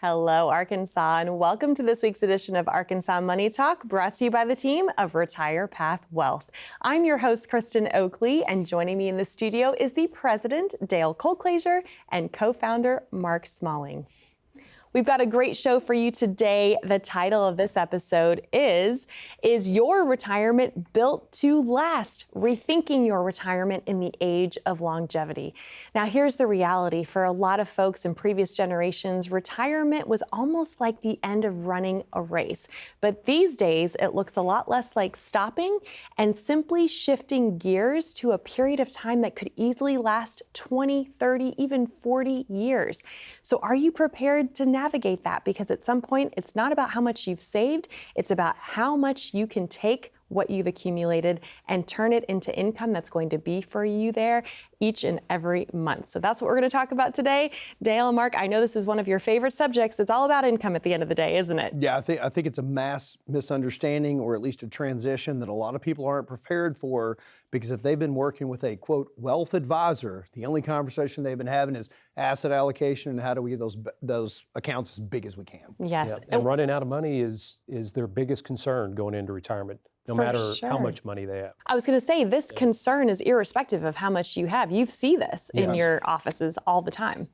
Hello, Arkansas, and welcome to this week's edition of Arkansas Money Talk, brought to you by the team of Retire Path Wealth. I'm your host, Kristen Oakley, and joining me in the studio is the president, Dale Colclaser, and co-founder, Mark Smalling. We've got a great show for you today. The title of this episode is Your Retirement Built to Last? Rethinking your retirement in the age of longevity. Now, here's the reality. For a lot of folks in previous generations, retirement was almost like the end of running a race. But these days, it looks a lot less like stopping and simply shifting gears to a period of time that could easily last 20, 30, even 40 years. So are you prepared to navigate that? Because at some point, it's not about how much you've saved, it's about how much you can take what you've accumulated and turn it into income that's going to be for you there each and every month. So that's what we're going to talk about today. Dale and Mark, I know this is one of your favorite subjects. It's all about income at the end of the day, isn't it? Yeah, I think it's a mass misunderstanding, or at least a transition that a lot of people aren't prepared for, because if they've been working with a, quote, wealth advisor, the only conversation they've been having is asset allocation and how do we get those accounts as big as we can. Yes. Yeah. And running out of money is their biggest concern going into retirement, no matter how much money they have. I was going to say, this concern is irrespective of how much you have. You see this in your offices all the time.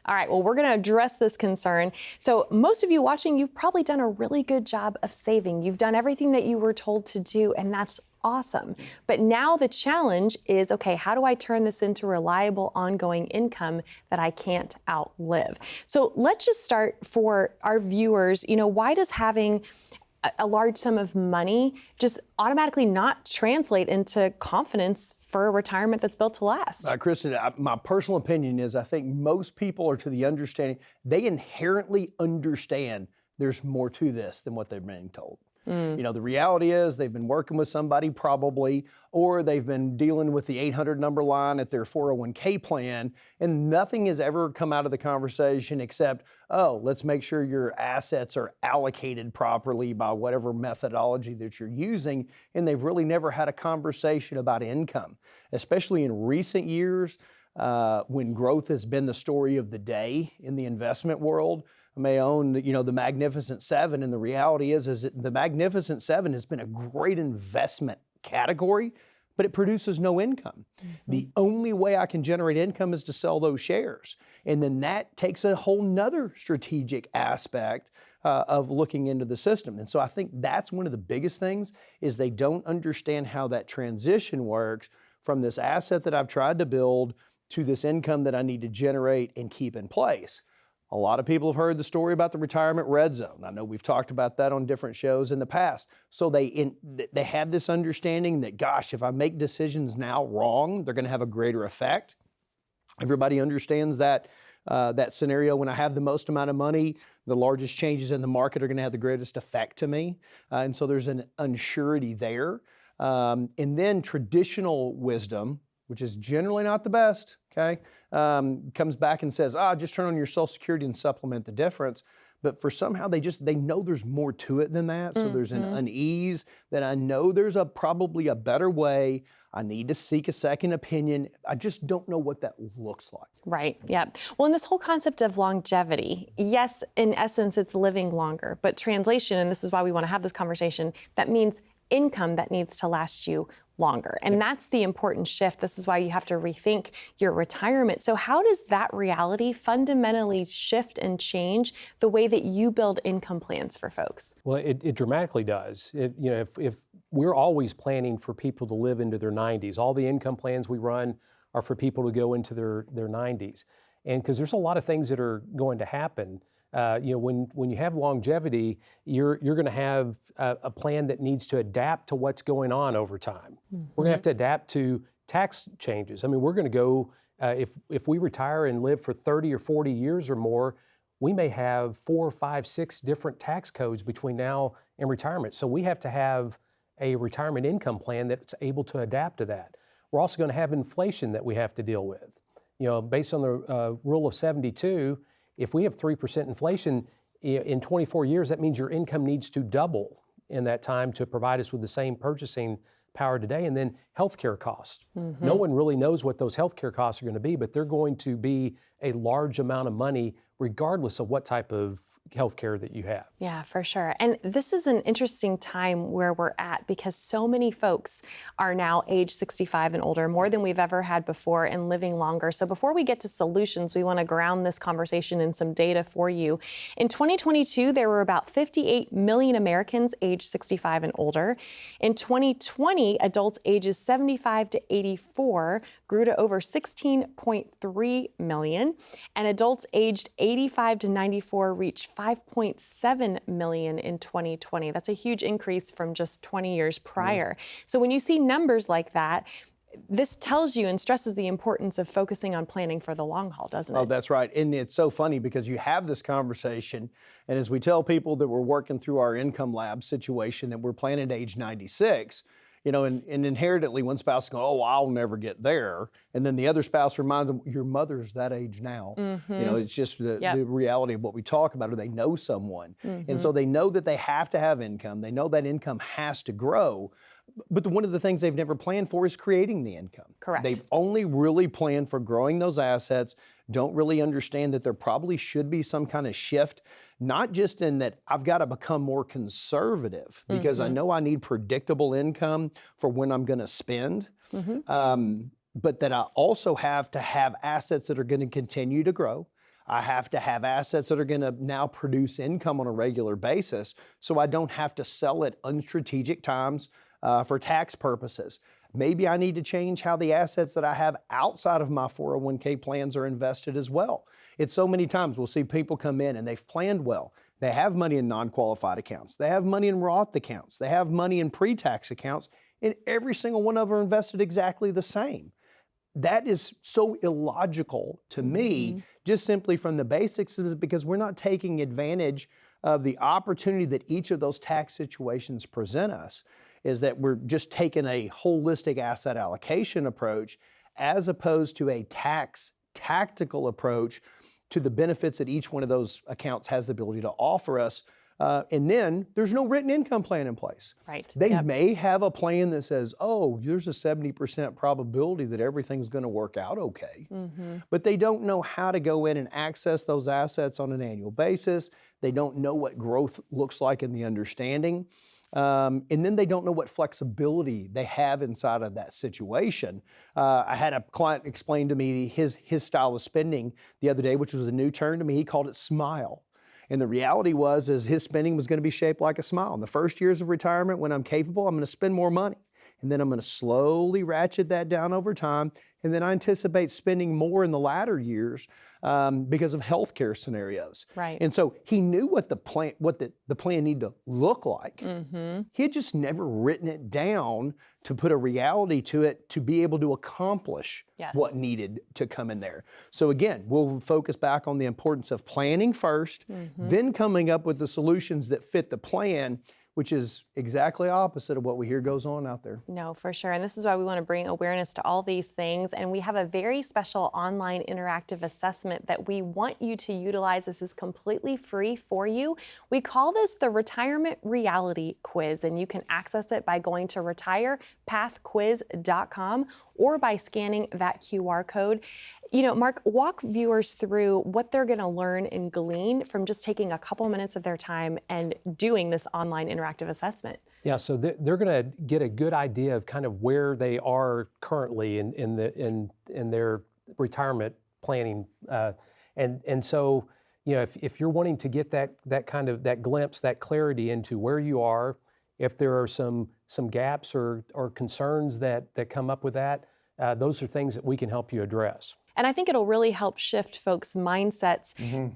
All right, well, we're going to address this concern. So most of you watching, you've probably done a really good job of saving. You've done everything that you were told to do, and that's awesome. But now the challenge is, okay, how do I turn this into reliable, ongoing income that I can't outlive? So let's just start for our viewers. Why does having a large sum of money just automatically not translate into confidence for a retirement that's built to last? Kristen, my personal opinion is I think most people are to the understanding, they inherently understand there's more to this than what they're being told. The reality is they've been working with somebody probably, or they've been dealing with the 800 number line at their 401k plan, and nothing has ever come out of the conversation except, oh, let's make sure your assets are allocated properly by whatever methodology that you're using, and they've really never had a conversation about income, especially in recent years when growth has been the story of the day in the investment world. I may own, the Magnificent Seven, and the reality is that the Magnificent Seven has been a great investment category, but it produces no income. The only way I can generate income is to sell those shares. And then that takes a whole nother strategic aspect of looking into the system. And so I think that's one of the biggest things, is they don't understand how that transition works from this asset that I've tried to build to this income that I need to generate and keep in place. A lot of people have heard the story about the retirement red zone. I know we've talked about that on different shows in the past. So they have this understanding that, gosh, if I make decisions now wrong, they're going to have a greater effect. Everybody understands that scenario. When I have the most amount of money, the largest changes in the market are going to have the greatest effect to me. And so there's an unsurety there. And then traditional wisdom, which is generally not the best, comes back and says, just turn on your Social Security and supplement the difference. But for somehow they know there's more to it than that. So there's an unease that I know there's probably a better way. I need to seek a second opinion. I just don't know what that looks like. Right, yeah. Well, in this whole concept of longevity, yes, in essence, it's living longer. But translation, and this is why we want to have this conversation, that means income that needs to last you longer. And that's the important shift. This is why you have to rethink your retirement. So how does that reality fundamentally shift and change the way that you build income plans for folks? Well, it dramatically does. If we're always planning for people to live into their 90s, all the income plans we run are for people to go into their 90s. And because there's a lot of things that are going to happen. When you have longevity, you're going to have a plan that needs to adapt to what's going on over time. We're going to have to adapt to tax changes. I mean, we're going to go, if we retire and live for 30 or 40 years or more, we may have 4, 5, 6 different tax codes between now and retirement. So we have to have a retirement income plan that's able to adapt to that. We're also going to have inflation that we have to deal with. Based on the rule of 72, if we have 3% inflation in 24 years, that means your income needs to double in that time to provide us with the same purchasing power today. And then healthcare costs. No one really knows what those healthcare costs are going to be, but they're going to be a large amount of money regardless of what type of health care that you have. Yeah, for sure. And this is an interesting time where we're at because so many folks are now age 65 and older, more than we've ever had before, and living longer. So before we get to solutions, we want to ground this conversation in some data for you. In 2022, there were about 58 million Americans age 65 and older. In 2020, adults ages 75 to 84 grew to over 16.3 million, and adults aged 85 to 94 reached 5.7 million in 2020. That's a huge increase from just 20 years prior. So when you see numbers like that, this tells you and stresses the importance of focusing on planning for the long haul, doesn't it? Oh, that's right. And it's so funny because you have this conversation, and as we tell people that we're working through our income lab situation, that we're planning at age 96, you know, and inherently one spouse goes, oh, I'll never get there. And then the other spouse reminds them, your mother's that age now. You know, it's just the reality of what we talk about, or they know someone. And so they know that they have to have income. They know that income has to grow. But one of the things they've never planned for is creating the income. Correct. They've only really planned for growing those assets, don't really understand that there probably should be some kind of shift, not just in that I've got to become more conservative because I know I need predictable income for when I'm going to spend, but that I also have to have assets that are going to continue to grow. I have to have assets that are going to now produce income on a regular basis so I don't have to sell at unstrategic times for tax purposes. Maybe I need to change how the assets that I have outside of my 401k plans are invested as well. It's so many times we'll see people come in and they've planned well. They have money in non-qualified accounts. They have money in Roth accounts. They have money in pre-tax accounts, and every single one of them are invested exactly the same. That is so illogical to me, just simply from the basics, because we're not taking advantage of the opportunity that each of those tax situations present us. Is that we're just taking a holistic asset allocation approach as opposed to a tax tactical approach to the benefits that each one of those accounts has the ability to offer us. And then there's no written income plan in place. Right. They may have a plan that says, oh, there's a 70% probability that everything's going to work out okay. But they don't know how to go in and access those assets on an annual basis. They don't know what growth looks like in the understanding. And then they don't know what flexibility they have inside of that situation. I had a client explain to me his style of spending the other day, which was a new term to me. He called it SMILE. And the reality was his spending was going to be shaped like a smile. In the first years of retirement, when I'm capable, I'm going to spend more money. And then I'm going to slowly ratchet that down over time. And then I anticipate spending more in the latter years because of healthcare scenarios. Right. And so he knew what the plan needed to look like. He had just never written it down to put a reality to it to be able to accomplish what needed to come in there. So again, we'll focus back on the importance of planning first, then coming up with the solutions that fit the plan, which is exactly opposite of what we hear goes on out there. No, for sure. And this is why we want to bring awareness to all these things. And we have a very special online interactive assessment that we want you to utilize. This is completely free for you. We call this the Retirement Reality Quiz, and you can access it by going to retirepathquiz.com or by scanning that QR code. You know, Mark, walk viewers through what they're going to learn and glean from just taking a couple minutes of their time and doing this online interactive assessment. Yeah, so they're going to get a good idea of kind of where they are currently in their retirement planning, and so you know if you're wanting to get that kind of that glimpse, that clarity into where you are, if there are some gaps or concerns that come up with that, those are things that we can help you address. And I think it'll really help shift folks' mindsets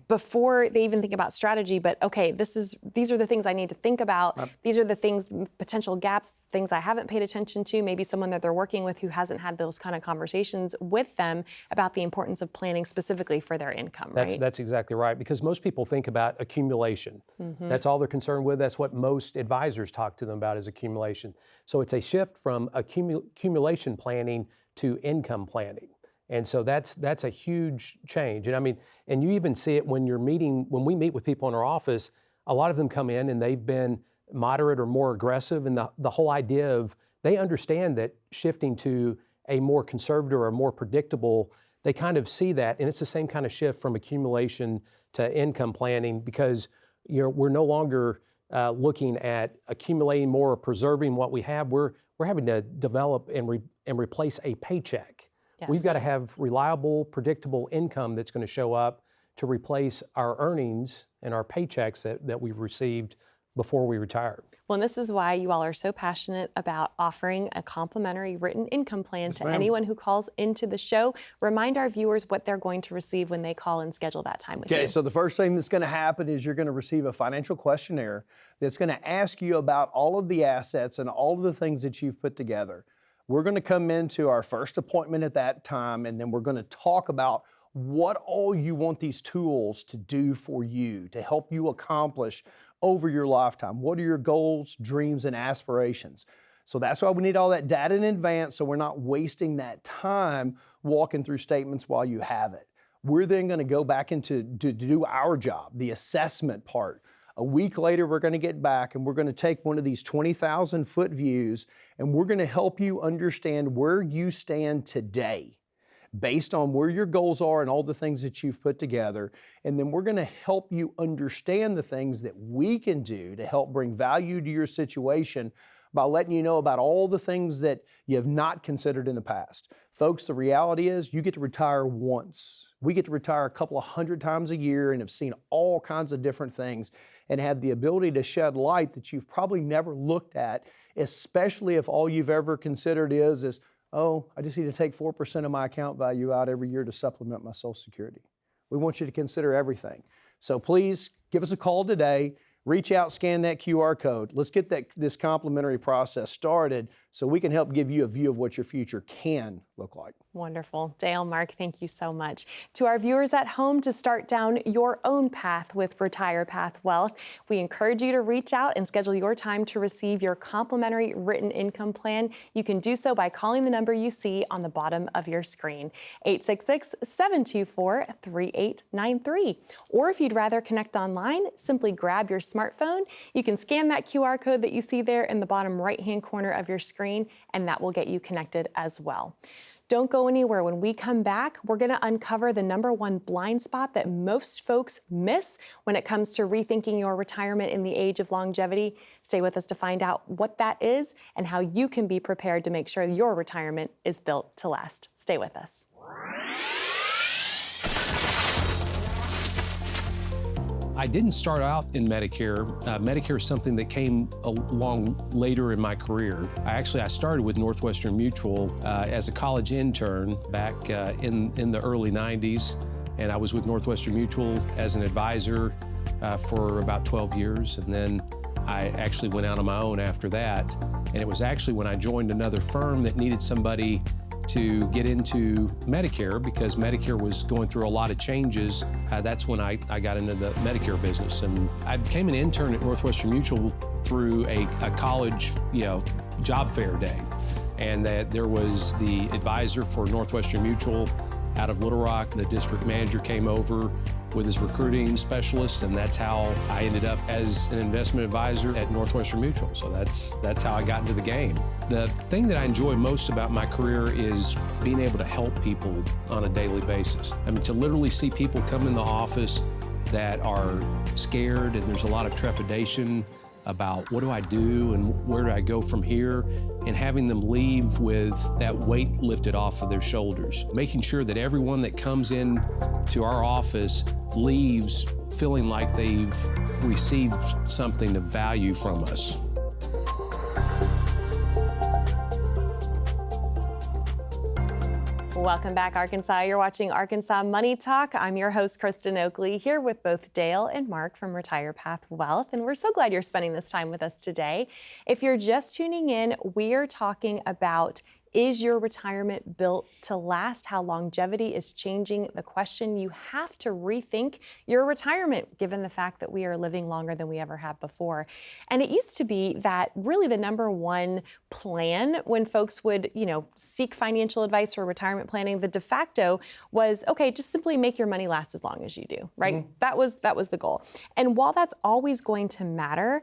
before they even think about strategy. But okay, these are the things I need to think about. Yep. These are the things, potential gaps, things I haven't paid attention to. Maybe someone that they're working with who hasn't had those kind of conversations with them about the importance of planning specifically for their income. Right? That's exactly right. Because most people think about accumulation. That's all they're concerned with. That's what most advisors talk to them about is accumulation. So it's a shift from accumulation planning to income planning. And so that's a huge change. And I mean, and you even see it when we meet with people in our office, a lot of them come in and they've been moderate or more aggressive. And the whole idea of, they understand that shifting to a more conservative or a more predictable, they kind of see that. And it's the same kind of shift from accumulation to income planning, because we're no longer looking at accumulating more or preserving what we have. We're having to develop and replace a paycheck. Yes. We've got to have reliable, predictable income that's going to show up to replace our earnings and our paychecks that we've received before we retire. Well, and this is why you all are so passionate about offering a complimentary written income plan to anyone who calls into the show. Remind our viewers what they're going to receive when they call and schedule that time with you. Okay, so the first thing that's going to happen is you're going to receive a financial questionnaire that's going to ask you about all of the assets and all of the things that you've put together. We're going to come into our first appointment at that time, and then we're going to talk about what all you want these tools to do for you, to help you accomplish over your lifetime. What are your goals, dreams, and aspirations? So that's why we need all that data in advance, so we're not wasting that time walking through statements while you have it. We're then going to go back into to do our job, the assessment part. A week later, we're going to get back and we're going to take one of these 20,000-foot views, and we're going to help you understand where you stand today based on where your goals are and all the things that you've put together. And then we're going to help you understand the things that we can do to help bring value to your situation by letting you know about all the things that you have not considered in the past. Folks, the reality is you get to retire once. We get to retire a couple of 100 times a year and have seen all kinds of different things and have the ability to shed light that you've probably never looked at, especially if all you've ever considered is, oh, I just need to take 4% of my account value out every year to supplement my Social Security. We want you to consider everything. So please give us a call today. Reach out, scan that QR code. Let's get this complimentary process started so we can help give you a view of what your future can look like. Wonderful. Dale, Mark, thank you so much. To our viewers at home, to start down your own path with Retire Path Wealth, we encourage you to reach out and schedule your time to receive your complimentary written income plan. You can do so by calling the number you see on the bottom of your screen, 866-724-3893. Or if you'd rather connect online, simply grab your smartphone. You can scan that QR code that you see there in the bottom right-hand corner of your screen, and that will get you connected as well. Don't go anywhere. When we come back, we're going to uncover the #1 blind spot that most folks miss when it comes to rethinking your retirement in the age of longevity. Stay with us to find out what that is and how you can be prepared to make sure your retirement is built to last. Stay with us. I didn't start out in Medicare. Medicare is something that came along later in my career. I started with Northwestern Mutual as a college intern back in the early 90s, and I was with Northwestern Mutual as an advisor for about 12 years, and then I actually went out on my own after that. And it was actually when I joined another firm that needed somebody to get into Medicare because Medicare was going through a lot of changes. That's when I got into the Medicare business. And I became an intern at Northwestern Mutual through a college, job fair day. And that there was the advisor for Northwestern Mutual out of Little Rock. The district manager came over with his recruiting specialist, and that's how I ended up as an investment advisor at Northwestern Mutual. So that's how I got into the game. The thing that I enjoy most about my career is being able to help people on a daily basis. I mean, to literally see people come in the office that are scared and there's a lot of trepidation about what do I do and where do I go from here, and having them leave with that weight lifted off of their shoulders. Making sure that everyone that comes in to our office leaves feeling like they've received something of value from us. Welcome back, Arkansas. You're watching Arkansas Money Talk. I'm your host, Kristen Oakley, here with both Dale and Mark from Retire Path Wealth, and we're so glad you're spending this time with us today. If you're just tuning in, we are talking about, is your retirement built to last? How longevity is changing the question. You have to rethink your retirement, given the fact that we are living longer than we ever have before. And it used to be that really the #1 plan when folks would, seek financial advice for retirement planning, the de facto was, okay, just simply make your money last as long as you do, right? Mm-hmm. That was the goal. And while that's always going to matter,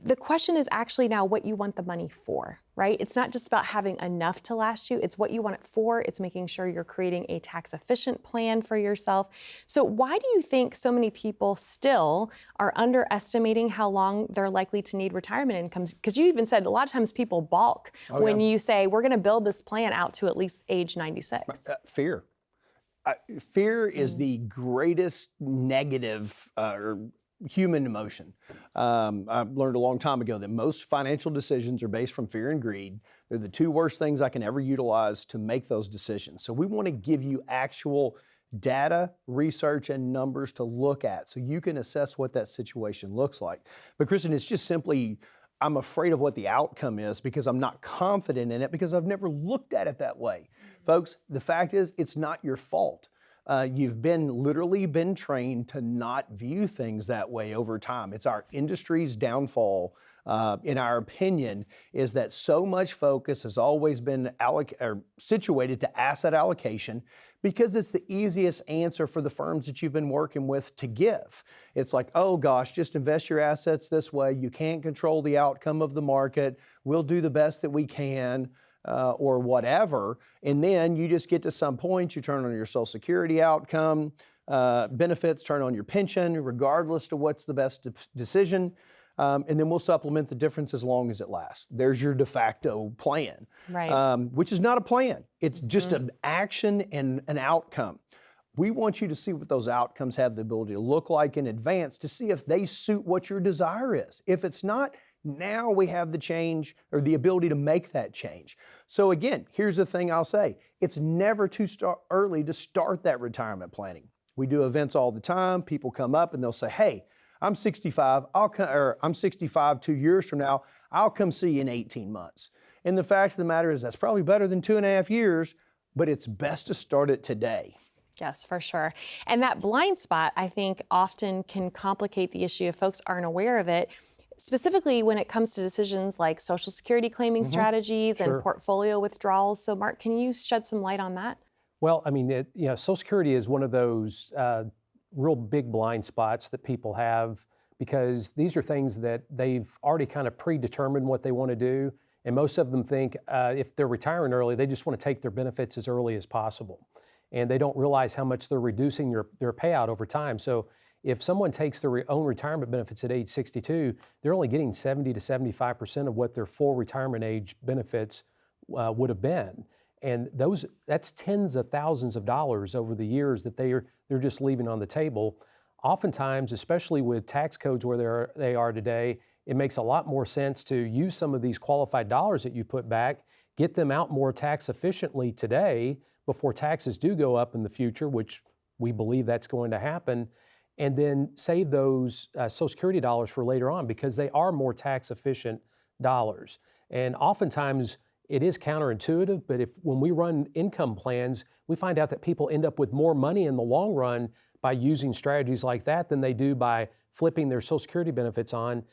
the question is actually now what you want the money for, right? It's not just about having enough to last you, it's what you want it for. It's making sure you're creating a tax efficient plan for yourself. So why do you think so many people still are underestimating how long they're likely to need retirement incomes? Because you even said a lot of times people balk when you say we're going to build this plan out to at least age 96. Fear. Fear is the greatest negative or human emotion. I learned a long time ago that most financial decisions are based from fear and greed. They're the two worst things I can ever utilize to make those decisions. So we want to give you actual data, research, and numbers to look at so you can assess what that situation looks like. But Kristen, it's just simply, I'm afraid of what the outcome is because I'm not confident in it because I've never looked at it that way. Folks, the fact is, it's not your fault. You've literally been trained to not view things that way over time. It's our industry's downfall, in our opinion, is that so much focus has always been situated to asset allocation because it's the easiest answer for the firms that you've been working with to give. It's like, oh gosh, just invest your assets this way. You can't control the outcome of the market. We'll do the best that we can. Or whatever, and then you just get to some point, you turn on your Social Security outcome, benefits, turn on your pension, regardless to what's the best decision, and then we'll supplement the difference as long as it lasts. There's your de facto plan, right? Which is not a plan. It's just an action and an outcome. We want you to see what those outcomes have the ability to look like in advance to see if they suit what your desire is. If it's not, now we have the change or the ability to make that change. So again, here's the thing I'll say. It's never too early to start that retirement planning. We do events all the time. People come up and they'll say, hey, I'm 65. I'm 65 2 years from now. I'll come see you in 18 months. And the fact of the matter is that's probably better than 2.5 years, but it's best to start it today. Yes, for sure. And that blind spot, I think, often can complicate the issue if folks aren't aware of it. Specifically when it comes to decisions like Social Security claiming strategies and portfolio withdrawals. So Mark, can you shed some light on that? Well, I mean, Social Security is one of those real big blind spots that people have because these are things that they've already kind of predetermined what they want to do. And most of them think if they're retiring early, they just want to take their benefits as early as possible. And they don't realize how much they're reducing their payout over time. So if someone takes their own retirement benefits at age 62, they're only getting 70 to 75% of what their full retirement age benefits would have been. And that's tens of thousands of dollars over the years that they're just leaving on the table. Oftentimes, especially with tax codes where they are today, it makes a lot more sense to use some of these qualified dollars that you put back, get them out more tax efficiently today before taxes do go up in the future, which we believe that's going to happen, and then save those Social Security dollars for later on because they are more tax efficient dollars. And oftentimes it is counterintuitive, but when we run income plans, we find out that people end up with more money in the long run by using strategies like that than they do by flipping their Social Security benefits on.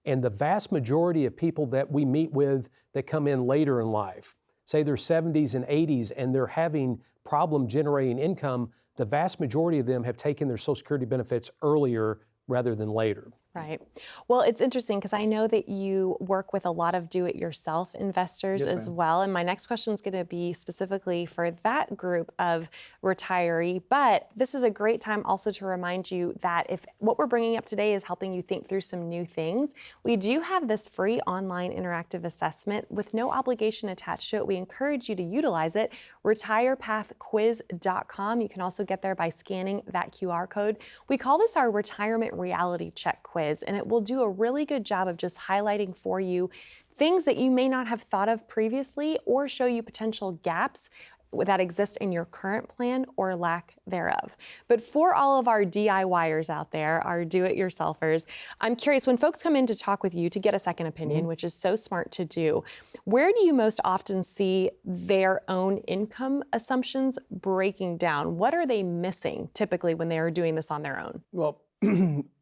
And the vast majority of people that we meet with that come in later in life, say they're 70s and 80s and they're having problem generating income, the vast majority of them have taken their Social Security benefits earlier rather than later. Right. Well, it's interesting because I know that you work with a lot of do-it-yourself investors as well. And my next question is going to be specifically for that group of retiree. But this is a great time also to remind you that if what we're bringing up today is helping you think through some new things, we do have this free online interactive assessment with no obligation attached to it. We encourage you to utilize it. retirepathquiz.com. You can also get there by scanning that QR code. We call this our retirement reality check quiz. And it will do a really good job of just highlighting for you things that you may not have thought of previously or show you potential gaps that exist in your current plan or lack thereof. But for all of our DIYers out there, our do-it-yourselfers, I'm curious, when folks come in to talk with you to get a second opinion, which is so smart to do, where do you most often see their own income assumptions breaking down? What are they missing typically when they are doing this on their own? Well,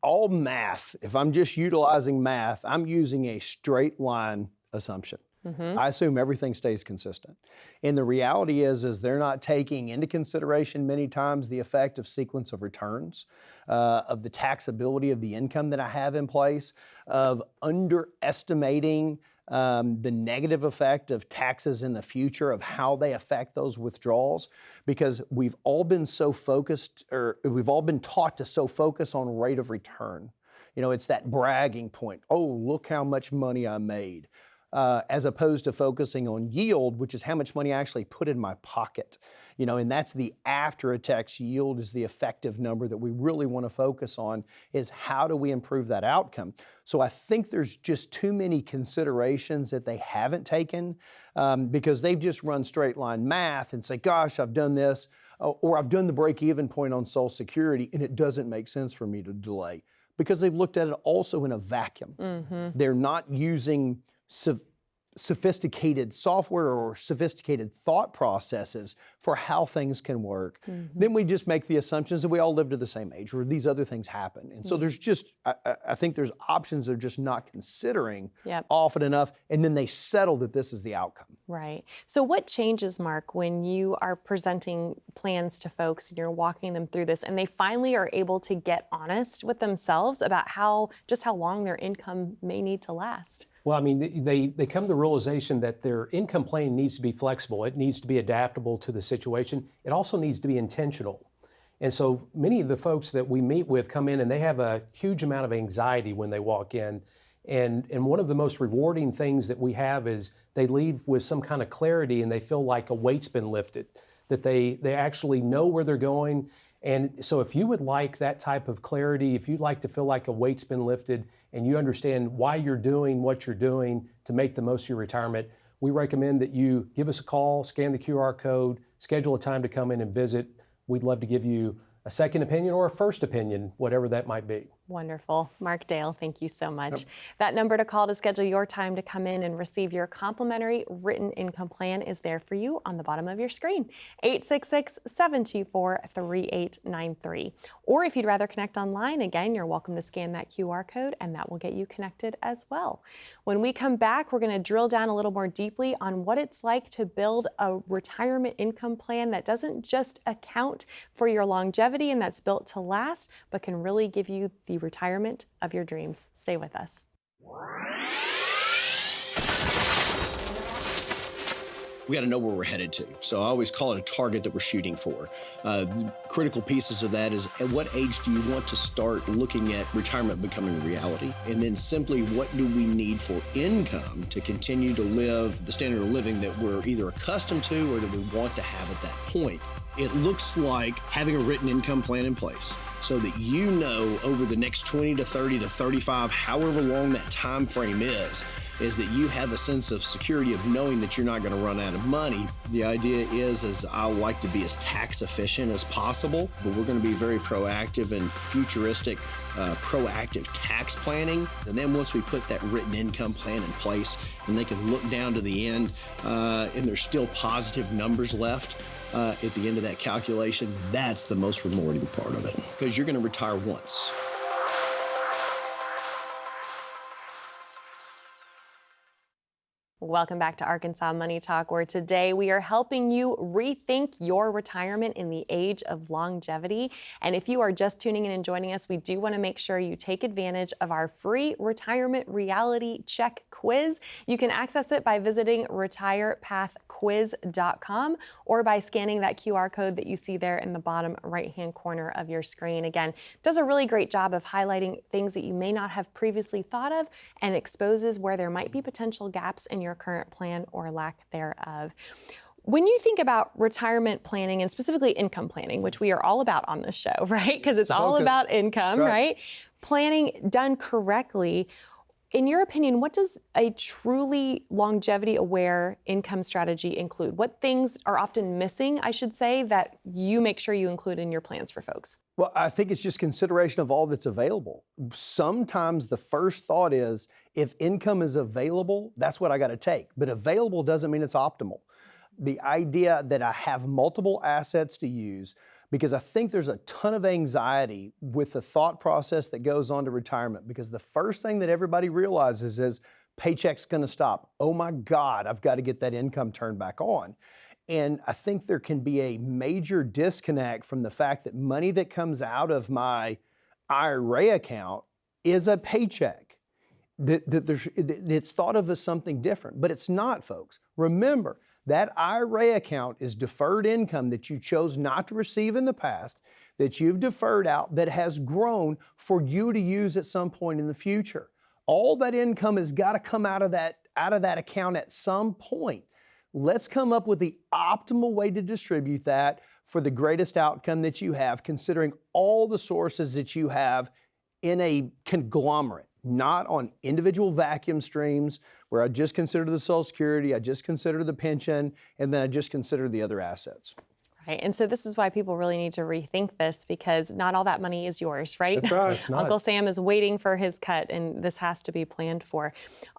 all math, if I'm just utilizing math, I'm using a straight line assumption. I assume everything stays consistent. And the reality is they're not taking into consideration many times the effect of sequence of returns, of the taxability of the income that I have in place, of underestimating the negative effect of taxes in the future, of how they affect those withdrawals, because we've all been so focused, or we've all been taught to so focus on rate of return. You know, it's that bragging point. Oh, look how much money I made. As opposed to focusing on yield, which is how much money I actually put in my pocket. You know, and that's the after-tax yield is the effective number that we really want to focus on, is how do we improve that outcome? So I think there's just too many considerations that they haven't taken because they've just run straight line math and say, gosh, I've done this, or I've done the break-even point on Social Security and it doesn't make sense for me to delay, because they've looked at it also in a vacuum. They're not using sophisticated software or sophisticated thought processes for how things can work. Then we just make the assumptions that we all live to the same age, or these other things happen. And so there's just, I think there's options they're just not considering often enough, and then they settle that this is the outcome. Right. So what changes, Mark, when you are presenting plans to folks and you're walking them through this and they finally are able to get honest with themselves about how long their income may need to last? Well, I mean, they come to the realization that their income plan needs to be flexible. It needs to be adaptable to the situation. It also needs to be intentional. And so many of the folks that we meet with come in and they have a huge amount of anxiety when they walk in. And one of the most rewarding things that we have is they leave with some kind of clarity and they feel like a weight's been lifted, that they actually know where they're going. And so if you would like that type of clarity, if you'd like to feel like a weight's been lifted and you understand why you're doing what you're doing to make the most of your retirement, we recommend that you give us a call, scan the QR code, schedule a time to come in and visit. We'd love to give you a second opinion or a first opinion, whatever that might be. Wonderful. Mark Dale, thank you so much. That number to call to schedule your time to come in and receive your complimentary written income plan is there for you on the bottom of your screen, 866-724-3893. Or if you'd rather connect online, again, you're welcome to scan that QR code and that will get you connected as well. When we come back, we're going to drill down a little more deeply on what it's like to build a retirement income plan that doesn't just account for your longevity and that's built to last, but can really give you the retirement of your dreams. Stay with us. We got to know where we're headed to. So I always call it a target that we're shooting for. The critical pieces of that is, at what age do you want to start looking at retirement becoming a reality? And then simply, what do we need for income to continue to live the standard of living that we're either accustomed to or that we want to have at that point? It looks like having a written income plan in place so that you know over the next 20 to 30 to 35, however long that time frame is that you have a sense of security of knowing that you're not going to run out of money. The idea is I like to be as tax efficient as possible, but we're going to be very proactive and futuristic, proactive tax planning. And then once we put that written income plan in place and they can look down to the end and there's still positive numbers left, at the end of that calculation, that's the most rewarding part of it, because you're going to retire once. Welcome back to Arkansas Money Talk, where today we are helping you rethink your retirement in the age of longevity. And if you are just tuning in and joining us, we do want to make sure you take advantage of our free retirement reality check quiz. You can access it by visiting retirepathquiz.com or by scanning that QR code that you see there in the bottom right-hand corner of your screen. Again, it does a really great job of highlighting things that you may not have previously thought of and exposes where there might be potential gaps in your current plan or lack thereof. When you think about retirement planning and specifically income planning, which we are all about on this show, right? Because it's all about income, right? Planning done correctly. In your opinion, what does a truly longevity-aware income strategy include? What things are often missing, I should say, that you make sure you include in your plans for folks? Well, I think it's just consideration of all that's available. Sometimes the first thought is, if income is available, that's what I got to take. But available doesn't mean it's optimal. The idea that I have multiple assets to use, because I think there's a ton of anxiety with the thought process that goes on to retirement, because the first thing that everybody realizes is paycheck's going to stop. Oh my God, I've got to get that income turned back on. And I think there can be a major disconnect from the fact that money that comes out of my IRA account is a paycheck. It's thought of as something different, but it's not, folks. Remember, that IRA account is deferred income that you chose not to receive in the past, that you've deferred out, that has grown for you to use at some point in the future. All that income has got to come out of that account at some point. Let's come up with the optimal way to distribute that for the greatest outcome that you have, considering all the sources that you have in a conglomerate, not on individual vacuum streams where I just consider the Social Security, I just consider the pension, and then I just consider the other assets. Right. And so this is why people really need to rethink this, because not all that money is yours, right? That's right. It's not. Uncle Sam is waiting for his cut, and this has to be planned for.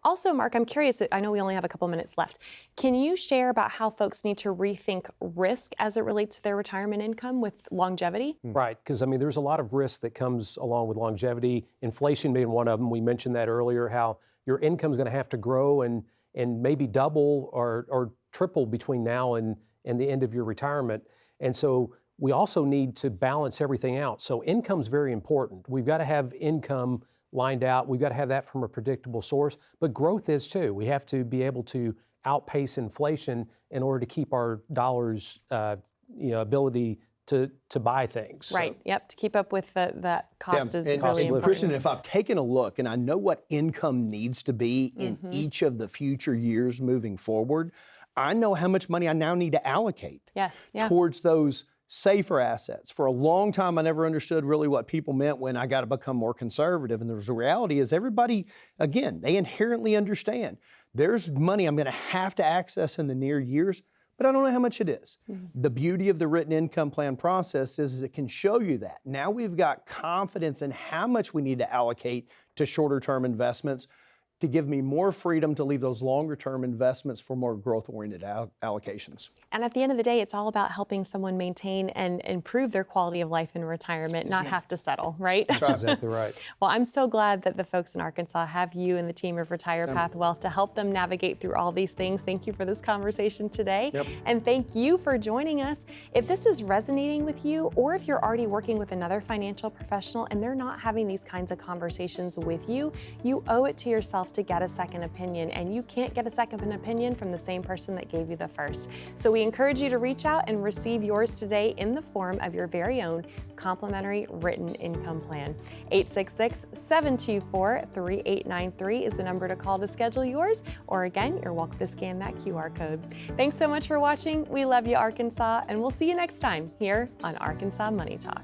Also, Mark, I'm curious, I know we only have a couple minutes left. Can you share about how folks need to rethink risk as it relates to their retirement income with longevity? Right, because I mean, there's a lot of risk that comes along with longevity. Inflation being one of them. We mentioned that earlier, how your income is going to have to grow and maybe double or triple between now and the end of your retirement. And so we also need to balance everything out. So income's very important. We've got to have income lined out. We've got to have that from a predictable source, but growth is too. We have to be able to outpace inflation in order to keep our dollars, ability to buy things. Right. So, Yep. To keep up with that cost is and really important. Kristen, if I've taken a look and I know what income needs to be in each of the future years moving forward, I know how much money I now need to allocate towards those safer assets. For a long time, I never understood really what people meant when I got to become more conservative. And the reality is everybody, again, they inherently understand there's money I'm going to have to access in the near years, but I don't know how much it is. The beauty of the written income plan process is it can show you that. Now we've got confidence in how much we need to allocate to shorter term investments to give me more freedom to leave those longer term investments for more growth oriented allocations. And at the end of the day, it's all about helping someone maintain and improve their quality of life in retirement, not have to settle, right? that's exactly right. Well, I'm so glad that the folks in Arkansas have you and the team of Retire Path Wealth to help them navigate through all these things. Thank you for this conversation today. And thank you for joining us. If this is resonating with you, or if you're already working with another financial professional and they're not having these kinds of conversations with you, you owe it to yourself to get a second opinion, and you can't get a second opinion from the same person that gave you the first. So we encourage you to reach out and receive yours today in the form of your very own complimentary written income plan. 866-724-3893 is the number to call to schedule yours, or again, you're welcome to scan that QR code. Thanks so much for watching. We love you, Arkansas, and we'll see you next time here on Arkansas Money Talk.